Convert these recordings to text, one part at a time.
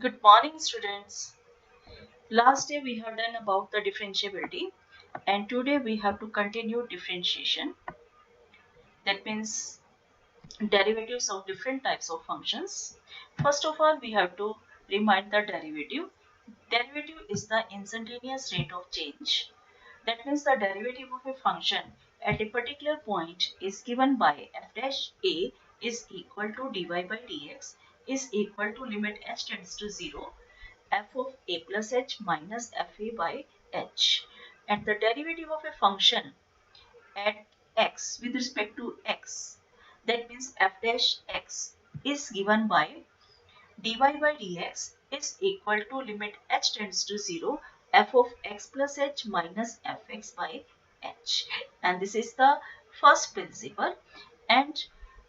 Good morning, students. Last day we have done about the differentiability, and today we have to continue differentiation. That means derivatives of different types of functions. First of all, we have to remind the derivative. Derivative is the instantaneous rate of change. That means the derivative of a function at a particular point is given by f dash a is equal to dy by dx is equal to limit h tends to 0 f of a plus h minus fa by h, and the derivative of a function at x with respect to x, that means f dash x, is given by dy by dx is equal to limit h tends to 0 f of x plus h minus fx by h, and this is the first principle. And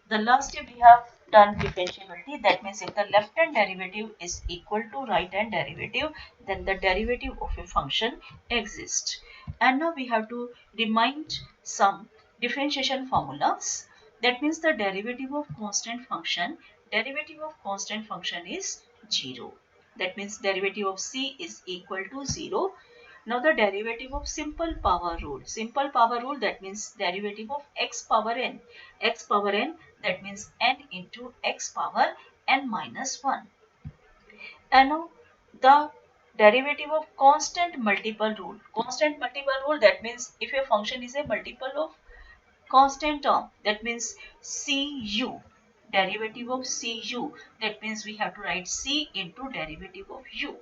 the last day we have done differentiability. That means if the left hand derivative is equal to right hand derivative, then the derivative of a function exists. And now we have to remind some differentiation formulas. That means the derivative of constant function is 0. That means derivative of c is equal to 0. Now the derivative of simple power rule. Simple power rule, that means derivative of x power n. X power n, that means n into x power n minus 1. And now the derivative of constant multiple rule. Constant multiple rule, that means if a function is a multiple of constant term, that means cu. Derivative of cu, that means we have to write c into derivative of u.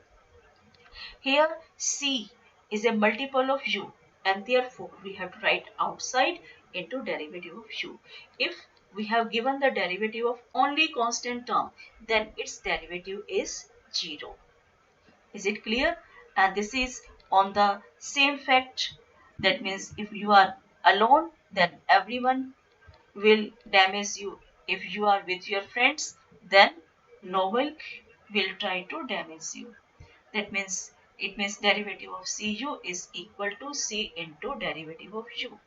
Here c is a multiple of u, and therefore we have to write outside into derivative of u. If we have given the derivative of only constant term, then its derivative is 0. Is it clear? And this is on the same fact. That means if you are alone, then everyone will damage you. If you are with your friends, then no one will try to damage you. That means it means derivative of cu is equal to c into derivative of u.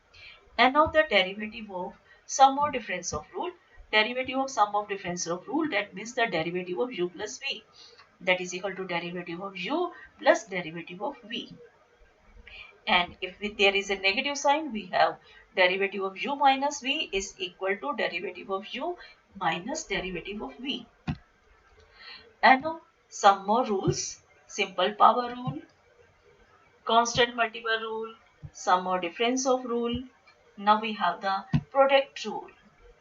And now the derivative of sum or difference of rule. Derivative of sum of difference of rule, that means the derivative of u plus v, that is equal to derivative of u plus derivative of v. And if there is a negative sign, we have derivative of u minus v is equal to derivative of u minus derivative of v. And now some more rules. Simple power rule, constant multiple rule, sum or difference of rule. Now we have the product rule.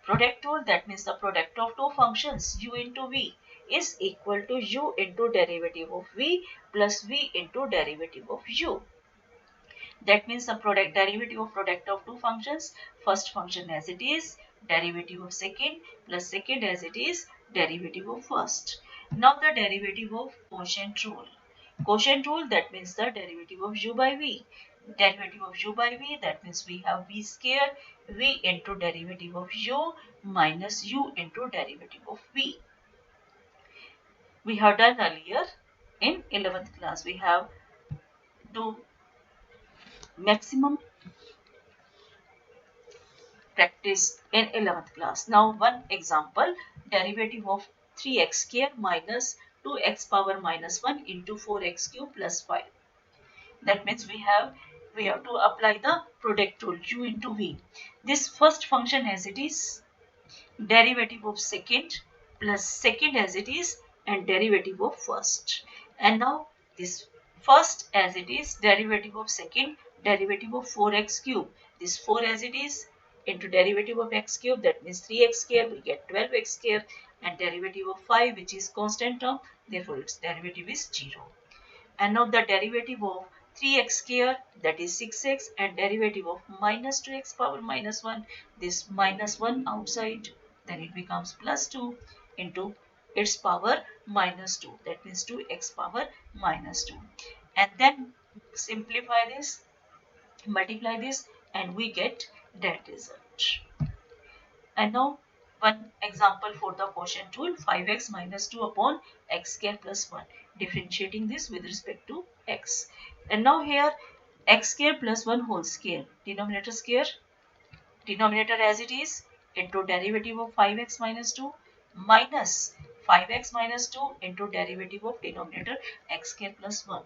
Product rule, that means the product of two functions u into v is equal to u into derivative of v plus v into derivative of u. That means the derivative of product of two functions, first function as it is, derivative of second plus second as it is, derivative of first. Now the derivative of quotient rule. Quotient rule, that means the derivative of u by v. Derivative of u by v, that means we have v square, v into derivative of u minus u into derivative of v. We have done earlier in 11th class. We have do maximum practice in 11th class. Now one example, derivative of 3x square minus 2x power minus 1 into 4x cube plus 5. That means we have to apply the product rule u into v. This first function as it is, derivative of second plus second as it is, and derivative of first. And now this first as it is, derivative of second, derivative of 4x cube. This 4 as it is into derivative of x cube, that means 3x square, we get 12x square, and derivative of 5, which is constant term, therefore its derivative is 0. And now the derivative of 3x square, that is 6x, and derivative of minus 2x power minus 1, this minus 1 outside, then it becomes plus 2 into its power minus 2, that means 2x power minus 2. And then simplify this, multiply this, and we get that result. And now one example for the quotient rule, 5x minus 2 upon x square plus 1, differentiating this with respect to x. And now here x square plus 1 whole square, denominator square, denominator as it is, into derivative of 5x minus 2 minus 5x minus 2 into derivative of denominator x square plus 1.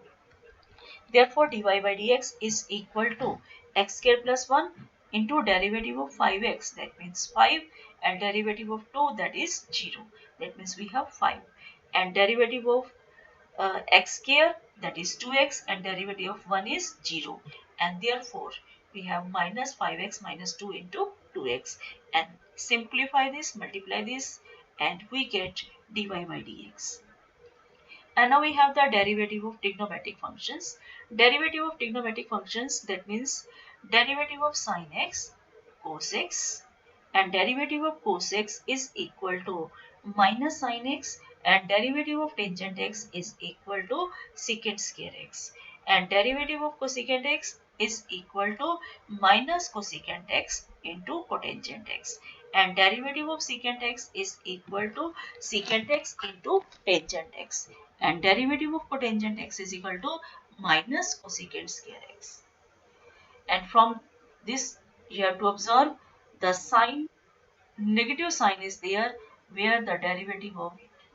Therefore, dy by dx is equal to x square plus 1 into derivative of 5x, that means 5, and derivative of 2, that is 0. That means we have 5. And derivative of x square, that is 2x, and derivative of 1 is 0. And therefore, we have minus 5x minus 2 into 2x. And simplify this, multiply this, and we get dy by dx. And now we have the derivative of trigonometric functions. Derivative of trigonometric functions, that means derivative of sine x, cos x, and derivative of cos x is equal to minus sine x, and derivative of tangent x is equal to secant square x, and derivative of cosecant x is equal to minus cosecant x into cotangent x, and derivative of secant x is equal to secant x into tangent x, and derivative of cotangent x is equal to minus cosecant square x. And from this you have to observe the sign, negative sign is there where the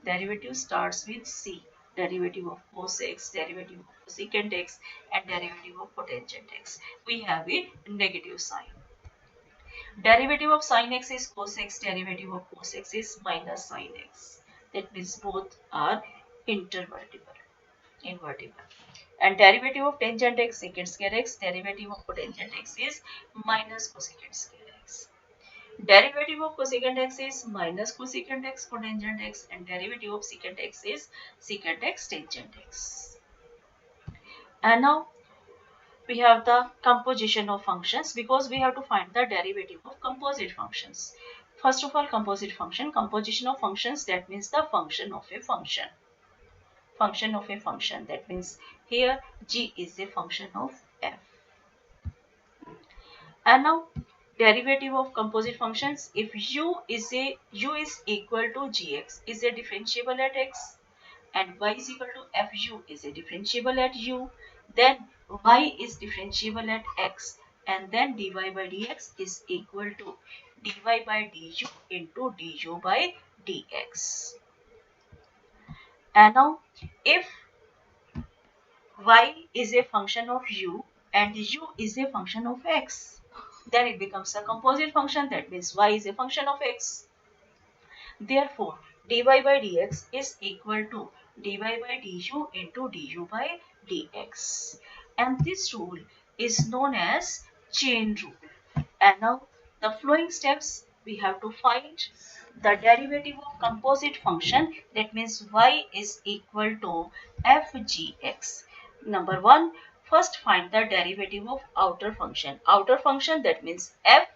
derivative starts with c, derivative of cos x, derivative of cosecant x, and derivative of cotangent x. We have a negative sign. Derivative of sin x is cos x, derivative of cos x is minus sin x. That means both are invertible. And derivative of tangent x, secant square x, derivative of cotangent x is minus cosecant square x. Derivative of cosecant x is minus cosecant x cotangent x, and derivative of secant x is secant x tangent x. And now we have the composition of functions, because we have to find the derivative of composite functions. First of all, composite function, composition of functions, that means the function of a function. Function of a function, that means here g is a function of f. And now derivative of composite functions, if u is equal to gx is a differentiable at x, and y is equal to fu is a differentiable at u, then y is differentiable at x, and then dy by dx is equal to dy by du into du by dx. And now if y is a function of u and u is a function of x, then it becomes a composite function, that means y is a function of x. Therefore, dy by dx is equal to dy by du into du by dx. And this rule is known as chain rule. And now the following steps, we have to find the derivative of composite function, that means y is equal to fgx. Number 1, first find the derivative of outer function. Outer function, that means f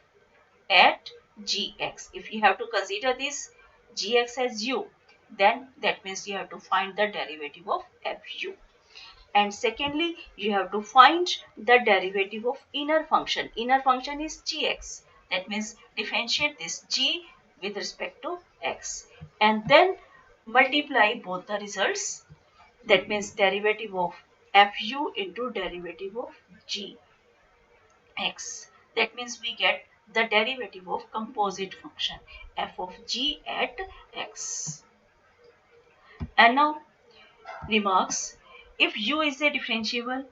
at gx. If you have to consider this gx as u, then that means you have to find the derivative of fu. And secondly, you have to find the derivative of inner function. Inner function is gx. That means differentiate this g with respect to x. And then multiply both the results. That means derivative of fu into derivative of gx. That means we get the derivative of composite function f of g at x. And now remarks, if u is a differentiable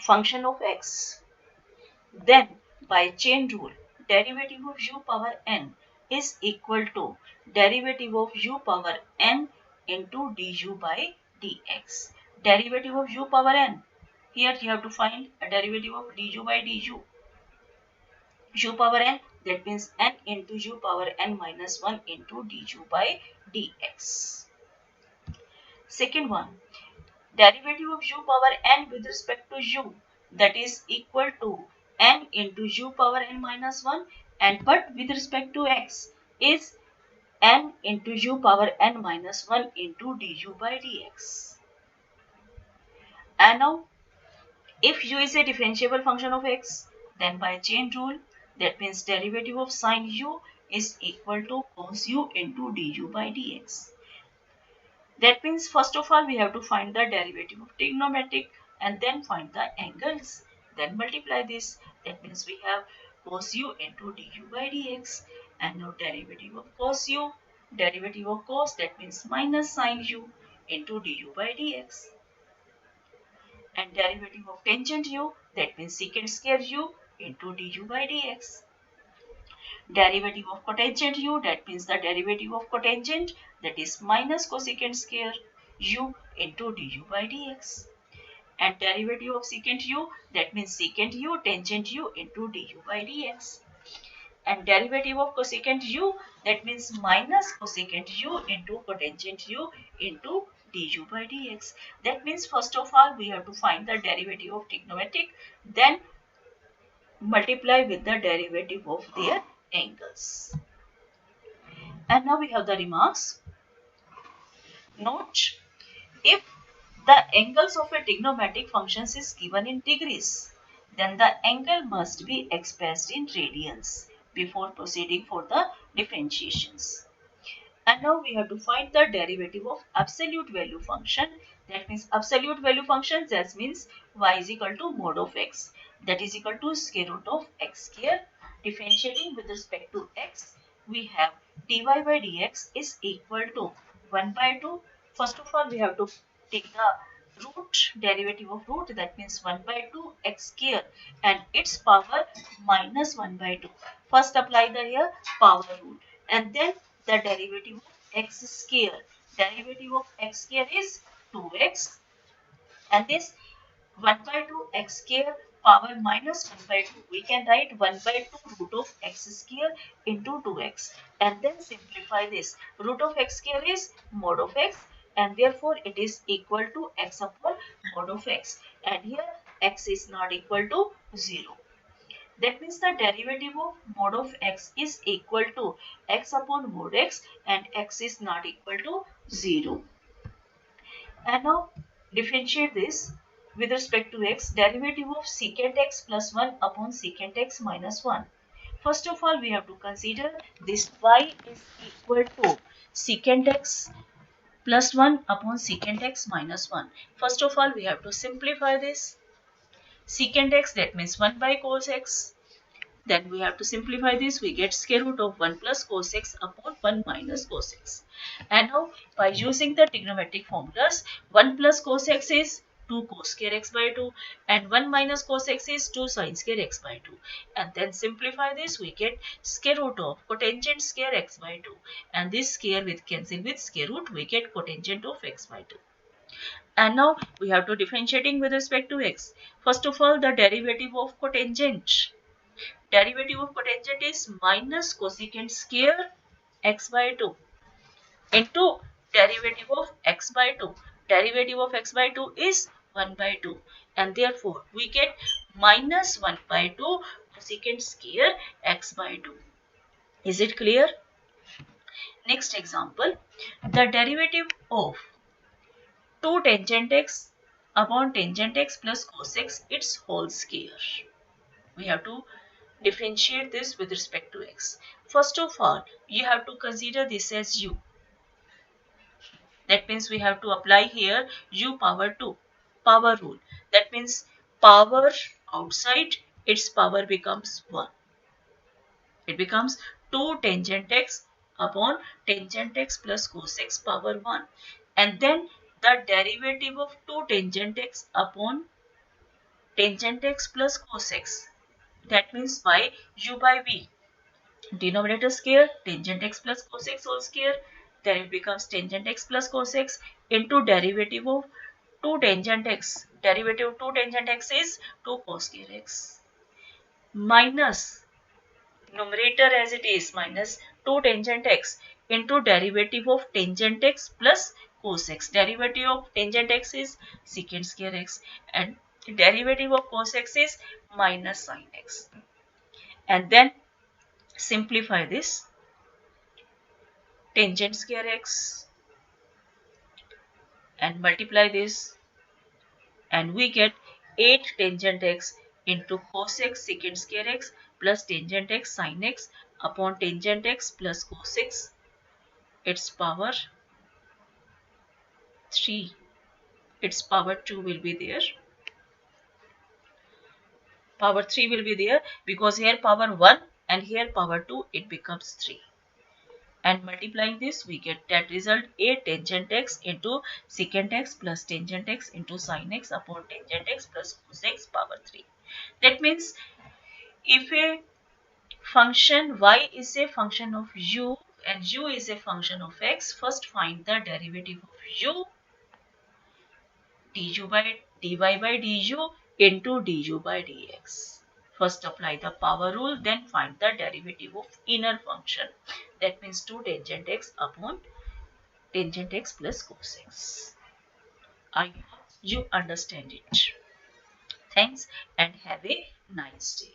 function of x, then by chain rule derivative of u power n is equal to derivative of u power n into du by dx. Derivative of u power n, here you have to find a derivative of du by du. U power n, that means n into u power n minus 1 into du by dx. Second one, derivative of u power n with respect to u, that is equal to n into u power n minus 1, and but with respect to x is n into u power n minus 1 into du by dx. And now if u is a differentiable function of x, then by chain rule, that means derivative of sine u is equal to cos u into du by dx. That means first of all we have to find the derivative of trigonometric and then find the angles. Then multiply this. That means we have cos u into du by dx, and now derivative of cos u Derivative of cos, that means minus sine u into du by dx. And derivative of tangent u, that means secant square u into du by dx. Derivative of cotangent u, that means the derivative of cotangent, that is minus cosecant square u into du by dx. And derivative of secant u, that means secant u tangent u into du by dx. And derivative of cosecant u, that means minus cosecant u into cotangent u into du by dx. That means first of all we have to find the derivative of trigonometric, then multiply with the derivative of their angles. And now we have the remarks. Note, if the angles of a trigonometric function is given in degrees, then the angle must be expressed in radians before proceeding for the differentiations. And now we have to find the derivative of absolute value function. That means absolute value function, that means y is equal to mod of x, that is equal to square root of x square. Differentiating with respect to x, we have dy by dx is equal to 1 by 2. First of all, we have to take the root, derivative of root, that means 1 by 2 x square and its power minus 1 by 2. First apply the here power rule and then the derivative of x square. Derivative of x square is 2x and this 1 by 2 x square power minus 1 by 2. We can write 1 by 2 root of x square into 2x and then simplify this. Root of x square is mod of x and therefore it is equal to x upon mod of x, and here x is not equal to 0. That means the derivative of mod of x is equal to x upon mod x and x is not equal to 0. And now differentiate this with respect to x. Derivative of secant x plus 1 upon secant x minus 1. First of all, we have to consider this y is equal to secant x plus 1 upon secant x minus 1. First of all, we have to simplify this. Secant x, that means 1 by cos x. Then we have to simplify this. We get square root of 1 plus cos x upon 1 minus cos x. And now by using the trigonometric formulas, 1 plus cos x is 2 cos square x by 2 and 1 minus cos x is 2 sin square x by 2. And then simplify this, we get square root of cotangent square x by 2. And this square with cancel with square root, we get cotangent of x by 2. And now we have to differentiating with respect to x. First of all, the derivative of cotangent. Derivative of cotangent is minus cosecant square x by 2 into derivative of x by 2. Derivative of x by 2 is 1 by 2 and therefore we get minus 1 by 2 cosecant square x by 2. Is it clear? Next example, the derivative of 2 tangent x upon tangent x plus cos x its whole square. We have to differentiate this with respect to x. First of all, you have to consider this as u. That means we have to apply here u power 2, power rule. That means power outside, its power becomes 1. It becomes 2 tangent x upon tangent x plus cos x power 1. And then the derivative of 2 tangent x upon tangent x plus cos x. That means by u by v. Denominator square tangent x plus cos x whole square, then it becomes tangent x plus cos x into derivative of 2 tangent x. Derivative of 2 tangent x is 2 cos square x minus numerator as it is minus 2 tangent x into derivative of tangent x plus cos x. Derivative of tangent x is secant square x and derivative of cos x is minus sin x. And then simplify this, tangent square x and multiply this and we get 8 tangent x into cos x secant square x plus tangent x sin x upon tangent x plus cos x, its power 3, its power 2 will be there. Power 3 will be there because here power 1 and here power 2, it becomes 3. and multiplying this we get that result a tangent x into secant x plus tangent x into sin x upon tangent x plus cos x power 3. That means if a function y is a function of u and u is a function of x, first find the derivative of u dy by du into du by dx. First apply the power rule, then find the derivative of inner function. That means 2 tangent x upon tangent x plus cos x. I hope you understand it. Thanks and have a nice day.